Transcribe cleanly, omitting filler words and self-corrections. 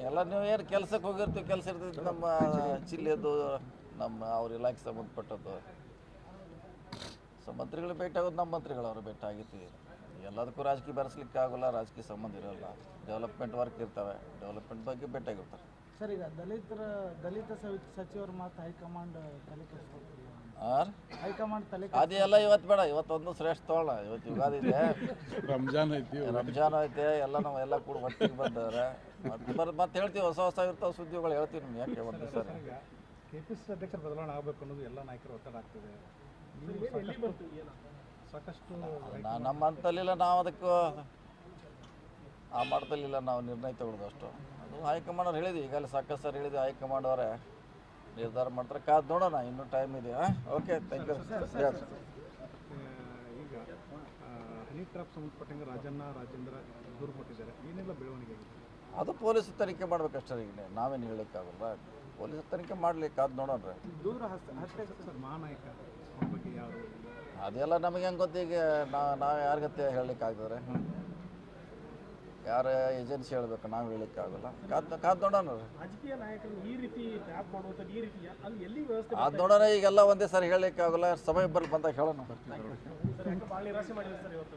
ಎಲ್ಲ ನೀವು ಏನು ಕೆಲಸಕ್ಕೆ ಹೋಗಿರ್ತೀವಿ, ಕೆಲಸ ಇರ್ತೈತಿ ನಮ್ಮ ಜಿಲ್ಲೆದು, ನಮ್ಮ ಅವ್ರ ಇಲಾಖೆ ಸಂಬಂಧಪಟ್ಟದ್ದು. ಸೊ ಮಂತ್ರಿಗಳು ಭೇಟಿ ಆಗೋದು ನಮ್ಮ ಮಂತ್ರಿಗಳು ಅವರು ಭೇಟಿ ಆಗಿರ್ತೀವಿ. ಎಲ್ಲದಕ್ಕೂ ರಾಜಕೀಯ ಬೆರೆಸ್ಲಿಕ್ಕೆ ಆಗೋಲ್ಲ, ರಾಜಕೀಯ ಸಂಬಂಧ ಇರೋಲ್ಲ. ಡೆವಲಪ್ಮೆಂಟ್ ವರ್ಕ್ ಇರ್ತವೆ, ಡೆವಲಪ್ಮೆಂಟ್ ಬಗ್ಗೆ ಭೇಟಿ ಆಗಿರ್ತಾರೆ. ಸರ್, ಈಗ ದಲಿತ ಸಚಿವರು ಮಾತು ಹೈಕಮಾಂಡ್ ತಲೆ ಕೆಡಿಸ್ಕೊಳ್ತಿಲ್ಲ. ಹೈಕಮಾಂಡ್ ತಲೆ ಅದೆಲ್ಲ ಇವತ್ತು ಬೇಡ, ಇವತ್ತೊಂದು ಶ್ರೇಷ್ಠ ತೋಳ. ಇವತ್ತು ಯುಗಾದಿ ಇದೆ, ರಂಜಾನ್ ಐತೆ, ಎಲ್ಲ ನಾವು ಎಲ್ಲ ಕೂಡ ಒಟ್ಟಿಗೆ ಬಂದವ್ರೆ. ಮತ್ತೆ ಹೇಳ್ತೀವಿ, ಹೊಸ ಇರ್ತಾವೆ ಸುದ್ದಿಗಳು ಹೇಳ್ತೀವಿ ನಿಮ್ಗೆ. ಯಾಕೆ ಒಂದು ಸರ್ ಕೆಪಿಸಿಸಿ ಅಧ್ಯಕ್ಷರ ಬದಲಾವಣೆ ಆಗಬೇಕು ಅನ್ನೋದು ಎಲ್ಲ ನಾಯಕರ ಒತ್ತಡ ಆಗ್ತದೆ. ಸಾಕಷ್ಟು ನಮ್ಮ ಹಂತಲ್ಲಿಲ್ಲ, ನಾವು ಅದಕ್ಕೂ ಆ ಮಟ್ಟದಲ್ಲಿಲ್ಲ, ನಾವು ನಿರ್ಣಯ ತಗೊಳ್ಳೋದು ಅಷ್ಟು. ಅದು ಹೈಕಮಾಂಡ್ ಅವ್ರು ಹೇಳಿದ್ವಿ, ಈಗಲೇ ಸಾಕಷ್ಟು ಸರ್ ಹೇಳಿದ್ವಿ. ಹೈಕಮಾಂಡ್ ಅವರೇ ನಿರ್ಧಾರ ಮಾಡ್ತಾರೆ, ಕಾದು ನೋಡೋಣ, ಇನ್ನೂ ಟೈಮ್ ಇದೆ. Okay, thank you. ಈಗ ಹನಿ ಟ್ರಾಪ್ ಸಂಬಂಧಪಟ್ಟಂಗೆ ರಾಜೇಂದ್ರ ದೂರು ಕೊಟ್ಟಿದ್ದಾರೆ, ಏನೆಲ್ಲ ಬೆಳವಣಿಗೆ ಆಗಿದೆ? ಅದು ಪೊಲೀಸ್ ತನಿಖೆ ಮಾಡ್ಬೇಕಷ್ಟೇ. ಈಗ ನಾವೇನು ಹೇಳೋಕ್ಕಾಗಲ್ಲ, ಪೊಲೀಸ್ ತನಿಖೆ ಮಾಡ್ಲಿಕ್ಕೆ ಕಾದು ನೋಡೋಣ. ದೂರ ಸರ್, ಮಹಾನಾಯಕ ಬಗ್ಗೆ ಯಾರು ಅದೆಲ್ಲ ನಮಗೆ ಹೆಂಗೆ ಗೊತ್ತು. ಈಗ ನಾವು ಯಾರಿಗತ್ತೆ ಹೇಳಲಿಕ್ಕೆ ಆಗ್ತದೆ? ಯಾರ ಏಜೆನ್ಸಿ ಹೇಳಬೇಕು, ನಾವು ಹೇಳಲಿಕ್ಕೆ ಆಗೋಲ್ಲ. ಕಾದು ನೋಡೋಣ. ರಾಜಕೀಯ ನಾಯಕರು ಈ ರೀತಿ ಟ್ಯಾಪ್ ಮಾಡುವಂಥದ್ದು, ಈ ರೀತಿ ಅಲ್ಲಿ ಎಲ್ಲಿ ವ್ಯವಸ್ಥೆ ಅದು ನೋಡೋಣ. ಈಗೆಲ್ಲ ಒಂದೇ ಸರಿ ಹೇಳಲಿಕ್ಕೆ ಆಗೋಲ್ಲ, ಸಮಯ ಬಂದಾಗ ಹೇಳೋಣ. ಭಾಳ ನಿರಾಸೆ ಮಾಡಿದ್ರು ಸರ್ ಇವತ್ತು.